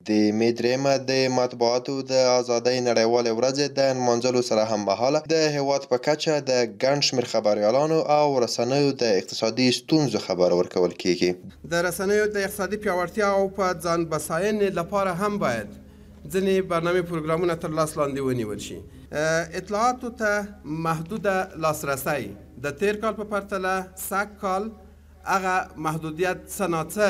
د مې درېیمه د مطبوعاتو د ازادۍ نړیوالې ورځې د نمانځلو سره هممهاله د هیواد په کچه د ګڼ شمېر خبریالانو او رسنیو د اقتصادي ستونزو خبر ورکول کیږي. د رسنیو د اقتصادي پیاوړتیا او په ځان بساینې لپاره هم باید ځینې برنامې پروګرامونه تر لاس لاندې ونیول شي. اطلاعاتو ته محدوده لاسرسی د تیر کال په پرتله سږ کال هغه محدودیت څه ناڅه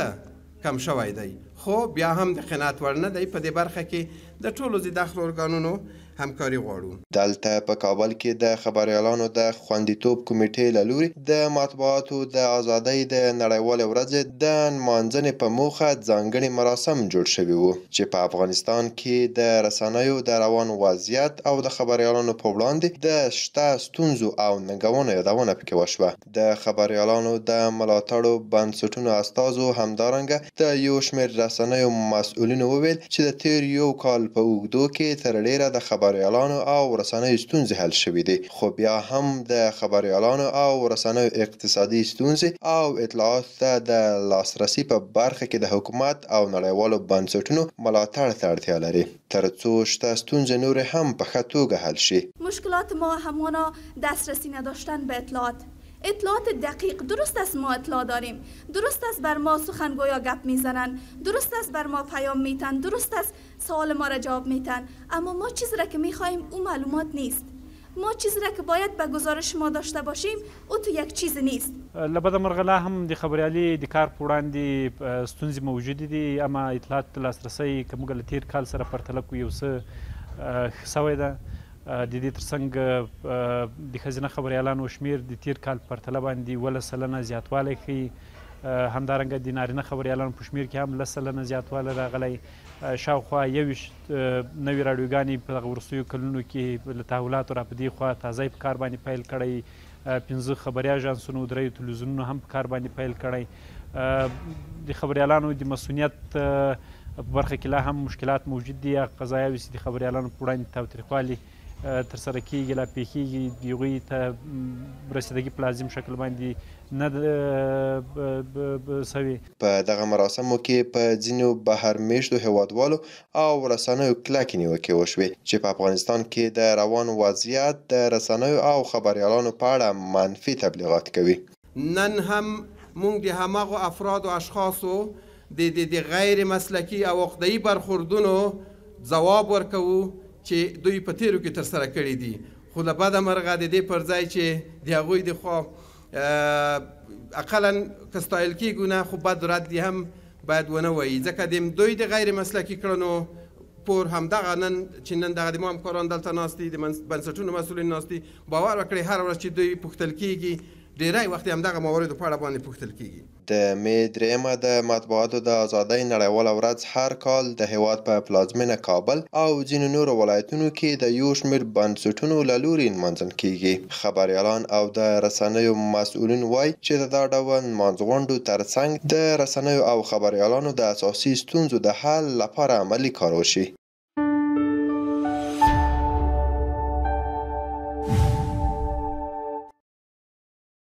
کم شوی دی، خو بیا هم د قناعت وړ نه دی. په دې برخه کې د ټولو ضد اخلو ارګانونو همکاري غواړو. دلته په کابل کې د خبریالانو د خوندیتوب کمیټې له لوري د مطبوعاتو د ازادۍ د نړیوالې ورځې د نمانځنې په موخه ځانګړي مراسم جوړ شوي وو چې په افغانستان کې د رسنیو د روان وضعیت او د خبریالانو په وړاندې د شته ستونزو او ننګونو یادونه پکې وشوه. د خبریالانو د ملاتړو بنسټونو استازو همدارنګه د یو شمېر رسنیو مسؤلینو وویل چې د تیر یو کال په اوږدو کې تر ډیره د خبریالانو او رسنیو ستونزې حل شوې دي، خو بیا هم د خبریالانو او رسنیو اقتصادي ستونزې او اطلاعاتو ته د لاسرسي په برخه کې د حکومت او نړیوالو بنسټونو ملاتړ ته اړتیا لري تر څو شته ستونزې نور هم په ښه توګه حل شي. مشکلات ما همانا دسترسی نداشتن به اطلاعات دقیق. درست است ما اطلاع داریم، درست است بر ما سخنگویا گپ میزنن، درست است بر ما پیام میتن، درست است سوال ما را جواب میتن، اما ما چیزی را که میخوایم اون معلومات نیست. ما چیزی را که باید به گزارش ما داشته باشیم او تو یک چیز نیست. لبد مرغله هم د خبریالي د کار په وړاندې ستونزې موجودې دي، اما اطلاعات لاسرسی که موږ له تیر کال سره پرتله کړو یو څه ښه سوی ده. د دې ترڅنګ د ښځینه خبریالانو شمیر د تیر کال په پرتله باندې 10% زیاتوالی ښیي. همدارنګه د نارینه خبریالانو په شمیر کې هم 10% زیاتوالی راغلی. شاوخوا 21 نوې راډیوګانې په دغه وروستیو کلونو کې له تحولاتو را په دې خوا تازه په کار باندې پیل کړی. 15 خبري اژانسونو 3 تلویزیونونو هم په کار باندې پیل کړی. د خبریالانو د مسؤلیت په برخه کې لا هم مشکلات موجود دي. قضایاوې چې د خبریالانو په وړاندې تاوتریخوالي ترسره کیږي لا پیښیږي، د هغوی ته رسیدګي په لازم شکل باندې نه سوي. په دغه مراسمو کې په ځینو بهر میشتو هیوادوالو او رسنیو کلکې نیوکې وشوې چې په افغانستان کې د روان وضعیت د رسنیو او خبریالانو په اړه منفي تبلیغات کوي. نن هم موږ د هماغو افراد او اشخاصو د غیر مسلکي او عقده‌ای برخوردونو ځواب ورکوو چې دوی په تیرو کې ترسره کړي دي، خو له بده مرغه د دې پر ځای چې د هغوی د خوا اقلا که ستایل کېږو نه، خو بد رد یې هم باید ونه وایي، ځکه د دوی د غیر مسلکي کړنو پور همدغه نن چې نن دغه د ما همکاران دلته ناست دي، د بنسټونو مسؤلین ناست دي، باور وکړئ هر ورځ چې دوی پوښتل کېږي ډیری وخت همدغه مواردو په اړه باندې پوښتل کېږي. د مې درېیمه د مطبوعاتو د ازادۍ نړیواله ورځ هر کال د هیواد په پلازمینه کابل او ځینو نورو ولایتونو کې د یو شمېر بنسټونو له لوري نمانځل کیږي. خبریالان او د رسنیو مسؤلین وایي چې د دا ډول نمانځغونډو ترڅنګ د رسنیو او خبریالانو د اساسي ستونزو د حل لپاره عملي کار وشي.